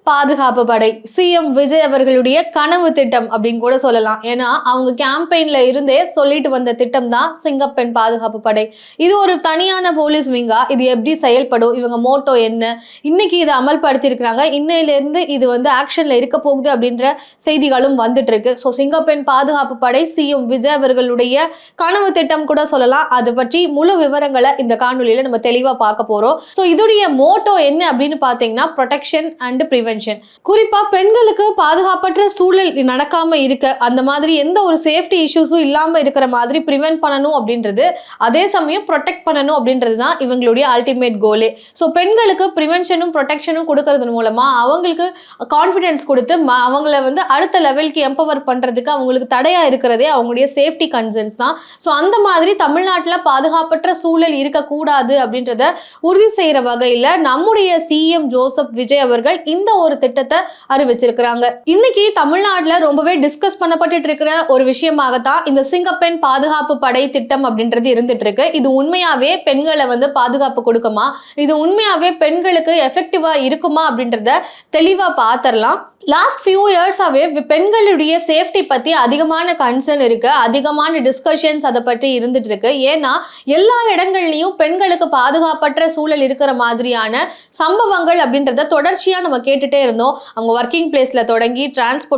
பாதுகாப்பு படை சிஎம் விஜய் அவர்களுடைய கனவு திட்டம் அப்படின்னு கூட சொல்லலாம். ஏன்னா அவங்க கேம்பெயின்ல இருந்தே சொல்லிட்டு வந்த திட்டம் தான் சிங்கப்பெண் பாதுகாப்பு படை. இது ஒரு தனியான போலீஸ் விங்கா, இது எப்படி செயல்படும், இவங்க மோட்டோ என்ன, இன்னைக்கு இதை அமல்படுத்தி இருக்கிறாங்க, இன்னையிலிருந்து இது ஆக்ஷன்ல இருக்க போகுது அப்படின்ற செய்திகளும் வந்துட்டு இருக்கு. ஸோ சிங்கப்பெண் பாதுகாப்பு படை சிஎம் விஜய் அவர்களுடைய கனவு திட்டம் கூட சொல்லலாம். அதை பற்றி முழு விவரங்களை இந்த காணொலியில நம்ம தெளிவா பார்க்க போறோம். ஸோ இதோடைய மோட்டோ என்ன அப்படின்னு பார்த்தீங்கன்னா ப்ரொடெக்ஷன் அண்ட் ப்ரிவென்ஷன். குறிப்பா பெண்களுக்கு பாதுகாப்பற்ற சூழல் நடக்காம இருக்க, அந்த மாதிரி எந்த ஒரு சேஃப்டி இஷ்யூஸும் இல்லாம இருக்கிற மாதிரி ப்ரிவென்ட் பண்ணணும் அப்படின்றது, அதே சமயம் ப்ரொடெக்ட் பண்ணணும் அப்படின்றது தான் இவங்களுடைய அல்டிமேட் கோலே. ஸோ பெண்களுக்கு ப்ரிவென்ஷனும் ப்ரொடெக்ஷனும் கொடுக்கறது மூலமா அவங்களுக்கு கான்ஃபிடென்ஸ் கொடுத்து அவங்கள அடுத்த லெவலுக்கு எம்பவர் பண்றதுக்கு அவங்களுக்கு தடையா இருக்கிறதே அவங்களுடைய சேஃப்டி கன்சர்ன்ஸ் தான். ஸோ அந்த மாதிரி தமிழ்நாட்டில் பாதுகாப்பற்ற சூழல் இருக்கக்கூடாது அப்படின்றத உறுதி செய்யற வகையில் நம்முடைய சிஎம் ஜோசப் விஜய் அவர்கள் இந்த ஒரு திட்டத்தை அறிவிச்சிருக்கிறாங்க. இன்னைக்கு தமிழ்நாட்டில் ரொம்பவே டிஸ்கஸ் பண்ணப்பட்டு இருக்கிற ஒரு விஷயமாகத்தான் இந்த சிங்கப்பெண் பாதுகாப்பு படை திட்டம் அப்படின்றது இருந்துட்டு இருக்கு. இது உண்மையாவே பெண்களை பாதுகாப்பு கொடுக்குமா, இது உண்மையாவே பெண்களுக்கு எஃபெக்டிவா இருக்குமா அப்படின்றத தெளிவா பார்த்துடலாம். லாஸ்ட் ஃபியூ இயர்ஸாவே பெண்களுடைய சேஃப்டி பத்தி அதிகமான கன்சர்ன் இருக்கு, அதிகமான டிஸ்கஷன்ஸ் அதை பற்றி இருந்துட்டு இருக்கு. ஏன்னா எல்லா இடங்கள்லயும் பெண்களுக்கு பாதுகாப்பற்ற சூழல் இருக்கிற மாதிரியான சம்பவங்கள் அப்படின்றத தொடர்ச்சியா நம்ம கேட்டுட்டே இருந்தோம். அவங்க ஒர்க்கிங் பிளேஸ்ல தொடங்கி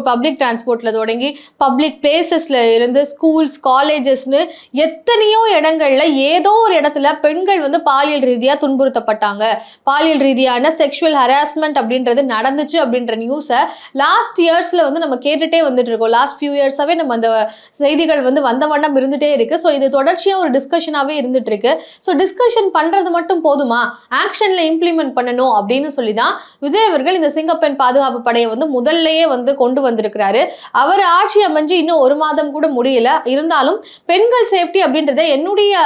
பப்ளிக் டிரான்ஸ்போர்ட்ல தொடங்கி பப்ளிக் பிளேசஸ்ல இருந்து ஸ்கூல்ஸ் காலேஜஸ்னு எத்தனையோ இடங்கள்ல ஏதோ ஒரு இடத்துல பெண்கள் பாலியல் ரீதியா துன்புறுத்தப்பட்டாங்க, பாலியல் ரீதியான செக்ஷுவல் ஹராஸ்மெண்ட் அப்படின்றது நடந்துச்சு அப்படின்ற நியூஸை லாஸ்ட் இயர்ஸ்ல நம்ம கேட்டுட்டே வந்துட்டு இருக்கோம். லாஸ்ட் ஃபியூ இயர்ஸாவே நம்ம அந்த செய்திகள் வந்த வண்ணம் இருந்துட்டே இருக்கு. ஸோ இது தொடர்ச்சியா ஒரு டிஸ்கஷனாவே இருந்துட்டு இருக்கு. ஸோ டிஸ்கஷன் பண்றது மட்டும் போதுமா, ஆக்ஷன்ல இம்ப்ளிமெண்ட் பண்ணணும் அப்படின்னு சொல்லி தான் விஜய் அவர்கள் இந்த சிங்கப்பெண் பாதுகாப்பு படையை முதல்லயே கொண்டு வந்திருக்கிறாரு. அவர் ஆட்சி அமைஞ்சு இன்னும் ஒரு மாதம் கூட முடியல, இருந்தாலும் பெண்கள் சேஃப்டி அப்படின்றத என்னுடைய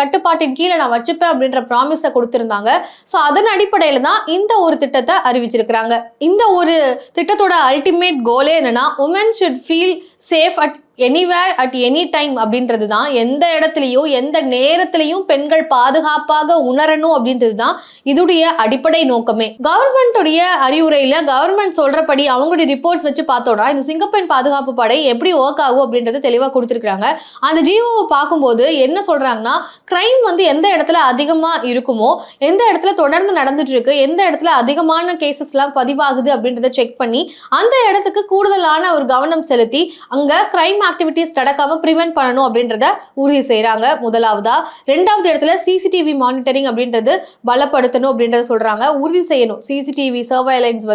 கட்டுப்பாட்டின் கீழே நான் வச்சுப்பேன் அப்படின்ற ப்ராமிஸை கொடுத்திருந்தாங்க. ஸோ அதன் அடிப்படையில தான் இந்த ஒரு திட்டத்தை அறிவிச்சிருக்கிறாங்க. இந்த ஒரு திட்டத்தோட அல்டிமேட் கோலே என்னன்னா, women should feel safe at anywhere at any time அப்படின்றது தான். எந்த இடத்துலையும் எந்த நேரத்திலையும் பெண்கள் பாதுகாப்பாக உணரணும் அப்படின்றது தான் இதுடைய அடிப்படை நோக்கமே. கவர்மெண்ட்டுடைய அறிவுரையில கவர்மெண்ட் சொல்றபடி அவங்களுடைய ரிப்போர்ட்ஸ் வச்சு பார்த்தோம்னா இந்த சிங்கப்பெண் பாதுகாப்பு படை எப்படி ஒர்க் ஆகும் அப்படின்றது தெளிவாக கொடுத்துருக்காங்க. அந்த ஜிஓவை பார்க்கும்போது என்ன சொல்றாங்கன்னா, கிரைம் எந்த இடத்துல அதிகமா இருக்குமோ, எந்த இடத்துல தொடர்ந்து நடந்துட்டு இருக்கு, எந்த இடத்துல அதிகமான கேசஸ்லாம் பதிவாகுது அப்படின்றத செக் பண்ணி அந்த இடத்துக்கு கூடுதலான ஒரு கவனம் செலுத்தி அங்க கிரைம் ஆக்டிவிட்டிஸ் நடக்காம பிரிவென்ட் பண்ணணும் அப்படின்றத உறுதி செய்யறாங்க. முதலாவதா. ரெண்டாவது இடத்துல சிசிடிவி மானிட்டரிங் அப்படின்றது பலப்படுத்தணும் அப்படின்றத சொல்றாங்க, உறுதி செய்யணும். சிசிடிவி சர்வைலன்ஸ்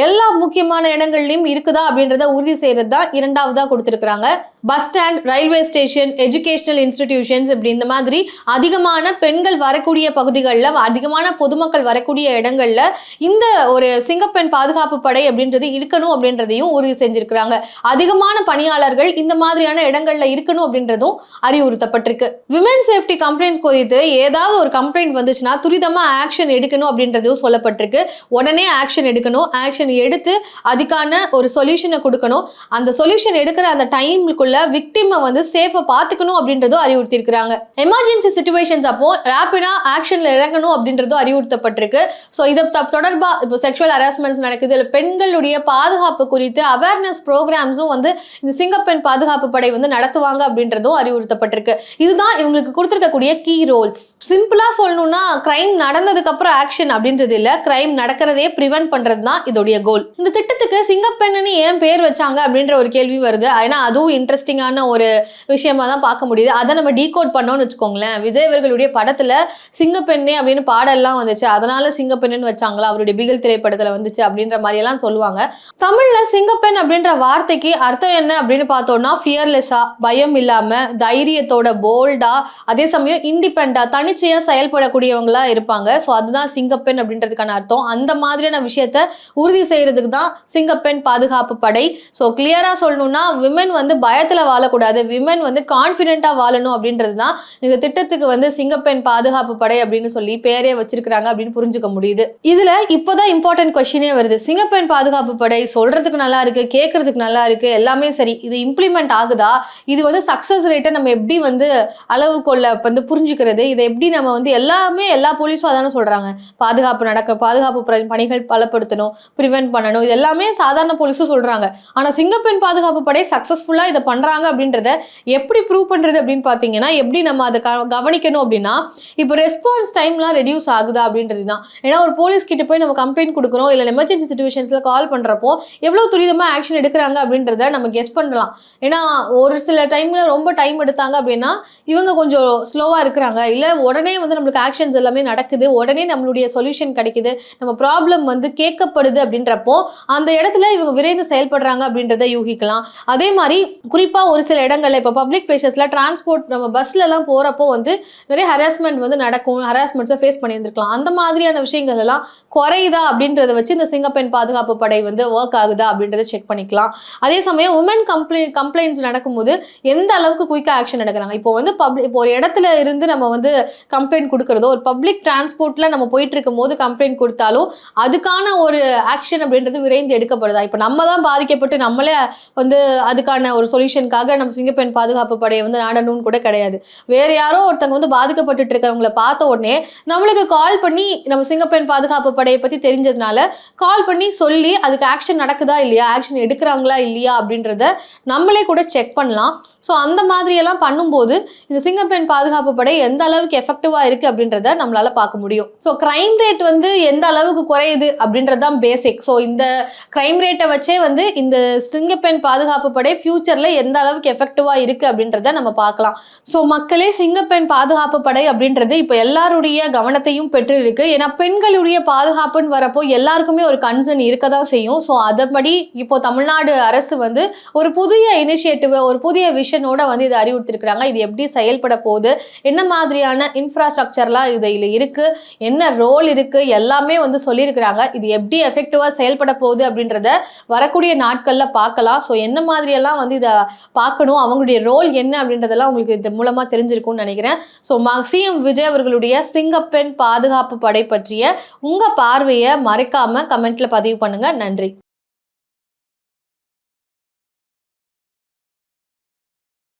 எல்லா முக்கியமான இடங்கள்லயும் இருக்குதா அப்படின்றத உறுதி செய்யறது தான் இரண்டாவதா கொடுத்திருக்காங்க. Bus stand, railway station, educational institutions இப்படி இந்த மாதிரி அதிகமான பெண்கள் வரக்கூடிய பகுதிகளில், அதிகமான பொதுமக்கள் வரக்கூடிய இடங்கள்ல இந்த ஒரு சிங்கப்பெண் பாதுகாப்பு படை அப்படின்றது இருக்கணும் அப்படின்றதையும் உறுதி செஞ்சிருக்கிறாங்க. அதிகமான பணியாளர்கள் இந்த மாதிரியான இடங்கள்ல இருக்கணும் அப்படின்றதும் அறிவுறுத்தப்பட்டிருக்கு. விமன் சேஃப்டி கம்ப்ளைண்ட்ஸ் குறித்து ஏதாவது ஒரு கம்ப்ளைண்ட் வந்துச்சுன்னா துரிதமா ஆக்ஷன் எடுக்கணும் அப்படின்றதும் சொல்லப்பட்டிருக்கு. உடனே ஆக்ஷன் எடுக்கணும், ஆக்ஷன் எடுத்து அதுக்கான ஒரு சொல்யூஷனை கொடுக்கணும். அந்த சொல்யூஷன் எடுக்கிற அந்த டைமுக்குள்ள விக்டிமை சேஃபா பாத்துக்கணும் அப்படின்றதும் அறிவுறுத்தி இருக்கிறாங்க. எமர்ஜென்சி சிச்சுவேஷன்ஸ் அப்போ ரேபிடா ஆக்ஷன்ல இறங்கணும் அப்படின்றதும் அறிவுறுத்தப்பட்டிருக்கு. ஸோ இதை தொடர்பா இப்போ செக்ஷுவல் ஹராஸ்மெண்ட்ஸ் நடக்குது, இல்லை பெண்களுடைய பாதுகாப்பு குறித்து அவேர்னஸ் ப்ரோக்ராம்ஸும் இந்த சிங்கப்பெண் பாதுகாப்பு படை நடத்துவாங்க அப்படின்றதும் அறிவுறுத்தப்பட்டிருக்கு. இதுதான் இவங்களுக்கு கொடுத்திருக்கக்கூடிய கீ ரோல்ஸ். சிம்பிளா சொல்லணும்னா கிரைம் நடந்ததுக்கு அப்புறம் ஆக்ஷன் அப்படின்றது இல்ல, கிரைம் நடக்கிறதே பிரிவென்ட் பண்றது தான் இதோடைய கோல். இந்த திட்டத்துக்கு சிங்கப்பெண்ணு ஏன் பேர் வச்சாங்க அப்படின்ற ஒரு கேள்வி வருது. ஏன்னா அதுவும் இன்ட்ரெஸ்டிங்கான ஒரு விஷயமா தான் பார்க்க முடியுது. அதை நம்ம டீகோட் பண்ணோம்னு வச்சுக்கோங்களேன். விஜய் அவர்களுடைய படத்துல சிங்கப்பெண்ணே அப்படின்னு பாடல்லாம் வந்துச்சு, அதனால சிங்கப்பெண்ணுன்னு வச்சாங்களா, அவருடைய பிகில் திரைப்படத்துல வந்துச்சு அப்படின்ற மாதிரி எல்லாம் சொல்லுவாங்க. தமிழ்ல சிங்கப்பெண் அப்படின்ற வார்த்தைக்கு அர்த்தம் என்ன அப்படின்னு பார்த்தோம்னா, ஃபியர்லெஸ்ஸா, பயம் இல்லாம, தைரியத்தோட, போல்டா, அதே சமயம் இண்டிபெண்டா, தனிச்சையா செயல்படக்கூடியவங்களா இருப்பாங்க. ஸோ அதுதான் சிங்கப்பெண் அப்படின்றதுக்கான அர்த்தம். அந்த மாதிரியான விஷயத்த உறுதி செய்யறதுக்கு தான் சிங்கப்பெண் பாதுகாப்பு படை. ஸோ கிளியரா சொல்லணும்னா, விமன் பயத்தை பயத்துல வாழக்கூடாது, விமன் வந்து கான்ஃபிடென்ட்டா வாழணும் அப்படின்றது தான் இந்த திட்டத்துக்கு வந்து சிங்கப்பெண் பாதுகாப்பு படை அப்படின்னு சொல்லி பேரே வச்சிருக்காங்க அப்படின்னு புரிஞ்சுக்க முடியுது. இதுல இப்போதான் இம்பார்ட்டன்ட் கொஸ்டினே வருது. சிங்கப்பெண் பாதுகாப்பு படை சொல்றதுக்கு நல்லா இருக்கு, கேட்கறதுக்கு நல்லா இருக்கு, எல்லாமே சரி. இது இம்ப்ளிமெண்ட் ஆகுதா? இது வந்து சக்சஸ் ரேட்டை நம்ம எப்படி வந்து அளவுகோல்ல வந்து புரிஞ்சுக்கிறது? இதை எப்படி நம்ம வந்து எல்லா போலீஸும் அதானே சொல்றாங்க. பாதுகாப்பு பணிகள் பலப்படுத்தணும், ப்ரிவென்ட் பண்ணணும். இது எல்லாமே சாதாரண போலீஸும் சொல்றாங்க. ஆனா சிங்கப்பெண் பாதுகாப்பு படை சக்சஸ்ஃபுல்லா இதை பண்றாங்க அப்படின்றத எப்படி ப்ரூவ் பண்றது அப்படின்னு பாத்தீங்கன்னா, எப்படி நம்ம அதை கவனிக்கணும் அப்படின்னா, இப்போ ரெஸ்பான்ஸ் டைம்லாம் ரெடியூஸ் ஆகுதா அப்படின்றது தான். ஏன்னா ஒரு போலீஸ் கிட்ட போய் நம்ம கம்ப்ளைண்ட் கொடுக்குறோம், இல்லை எமர்ஜென்சி சுச்சுவேஷன்ஸ்ல கால் பண்றப்போ எவ்வளவு துரிதமா ஆக்ஷன் எடுக்கிறாங்க அப்படின்றத நம்ம கெஸ் பண்ணலாம். ஏன்னா ஒரு சில டைம்ல ரொம்ப டைம் எடுத்தாங்க அப்படின்னா இவங்க கொஞ்சம் ஸ்லோவா இருக்கிறாங்க, இல்ல உடனே வந்து நம்மளுக்கு ஆக்ஷன்ஸ் எல்லாமே நடக்குது, உடனே நம்மளுடைய சொல்யூஷன் கிடைக்குது, நம்ம ப்ராப்ளம் வந்து கேட்கப்படுது அப்படின்றப்போ அந்த இடத்துல இவங்க விரைந்து செயல்படுறாங்க அப்படின்றத யூகிக்கலாம். அதே மாதிரி குறிப்பா ஒரு சில இடங்கள்ல இப்போ பப்ளிக் பிளேசஸ்ல டிரான்ஸ்போர்ட் நம்ம பஸ்ல எல்லாம் போறப்போ வந்து நிறைய ஹராஸ்மெண்ட் வந்து நடக்கும், ஹராஸ்மெண்ட்ஸை ஃபேஸ் பண்ணியிருந்திருக்கலாம். அந்த மாதிரியான விஷயங்கள் எல்லாம் குறையுதா அப்படின்றத வச்சு இந்த சிங்கப்பெண் பாதுகாப்பு படை வந்து ஒர்க் ஆகுதா அப்படின்றத செக் பண்ணிக்கலாம். அதே சமயம் உமன் கம்ப்ளைண்ட்ஸ் நடக்கும்போது எந்த அளவுக்கு குயிக்காக ஆக்ஷன் எடுக்கிறாங்க. இப்போ வந்து இப்போ ஒரு இடத்துல இருந்து நம்ம வந்து கம்ப்ளைண்ட் கொடுக்கறதோ, ஒரு பப்ளிக் டிரான்ஸ்போர்ட்ல நம்ம போயிட்டு இருக்கும் போது கம்ப்ளைண்ட் கொடுத்தாலும் அதுக்கான ஒரு ஆக்ஷன் அப்படின்றது விரைந்து எடுக்கப்படுதா? இப்போ நம்ம தான் பாதிக்கப்பட்டு நம்மளே வந்து அதுக்கான ஒரு சொல்யூஷனுக்காக நம்ம சிங்கப்பெண் பாதுகாப்பு படையை வந்து நாடணும்னு கூட கிடையாது. வேற யாரோ ஒருத்தவங்க வந்து பாதிக்கப்பட்டு இருக்கிறவங்கள பார்த்த உடனே நம்மளுக்கு கால் பண்ணி நம்ம சிங்கப்பெண் பாதுகாப்பு படையை பத்தி தெரிஞ்சதுனால கால் பண்ணி சொல்லி அதுக்கு ஆக்ஷன் நடக்குதா இல்லையா, ஆக்ஷன் எடுக்கிறாங்களா இல்லையா அப்படின்றத நம்மளே கூட செக் பண்ணலாம். ஸோ அந்த மாதிரி எல்லாம் பண்ணும்போது இந்த சிங்கப்பெண் பாதுகாப்பு படை எந்த அளவுக்கு எஃபெக்டிவா இருக்கு அப்படின்றத நம்மளால பார்க்க முடியும். ஸோ கிரைம் ரேட் வந்து எந்த அளவுக்கு குறையுது அப்படின்றது தான் பேசிக். ஸோ இந்த கிரைம் ரேட்டை வச்சே வந்து இந்த சிங்கப்பெண் பாதுகாப்பு படை ஃபியூச்சர்ல எந்த அளவுக்கு எஃபெக்டிவா இருக்கு அப்படின்றத நம்ம பார்க்கலாம். ஸோ மக்களே, சிங்கப்பெண் பாதுகாப்பு படை அப்படின்றது இப்போ எல்லாருடைய கவனத்தையும் பெற்று இருக்கு. ஏன்னா பெண்களுடைய பாதுகாப்புன்னு வரப்போ எல்லாருக்குமே ஒரு கன்சர்ன் இருக்க தான் செய்யும். ஸோ அதன்படி இப்போ தமிழ்நாடு அரசு வந்து ஒரு புதிய இனிஷியேட்டிவ், ஒரு புதிய விஷனோட வந்து இதை அறிவுறுத்திருக்கிறாங்க. இது எப்படி செயல்பட போகுது, என்ன மாதிரியான இன்ஃப்ராஸ்ட்ரக்சர்லாம் இதில் இருக்கு, என்ன ரோல் இருக்கு, எல்லாமே வந்து சொல்லியிருக்கிறாங்க. இது எப்படி எஃபெக்டிவா செயல்பட போகுது அப்படின்றத வரக்கூடிய நாட்கள்ல பார்க்கலாம். ஸோ என்ன மாதிரியெல்லாம் வந்து இதை பார்க்கணும், அவங்களுடைய ரோல் என்ன அப்படின்றதெல்லாம் உங்களுக்கு இது மூலமா தெரிஞ்சிருக்கும்னு நினைக்கிறேன். ஸோ சிஎம் விஜய் அவர்களுடைய சிங்கப்பெண் பாதுகாப்பு படை பற்றிய உங்க பார்வையை மறைக்காம கமெண்ட்ல பதிவு பண்ணுங்க. நன்றி.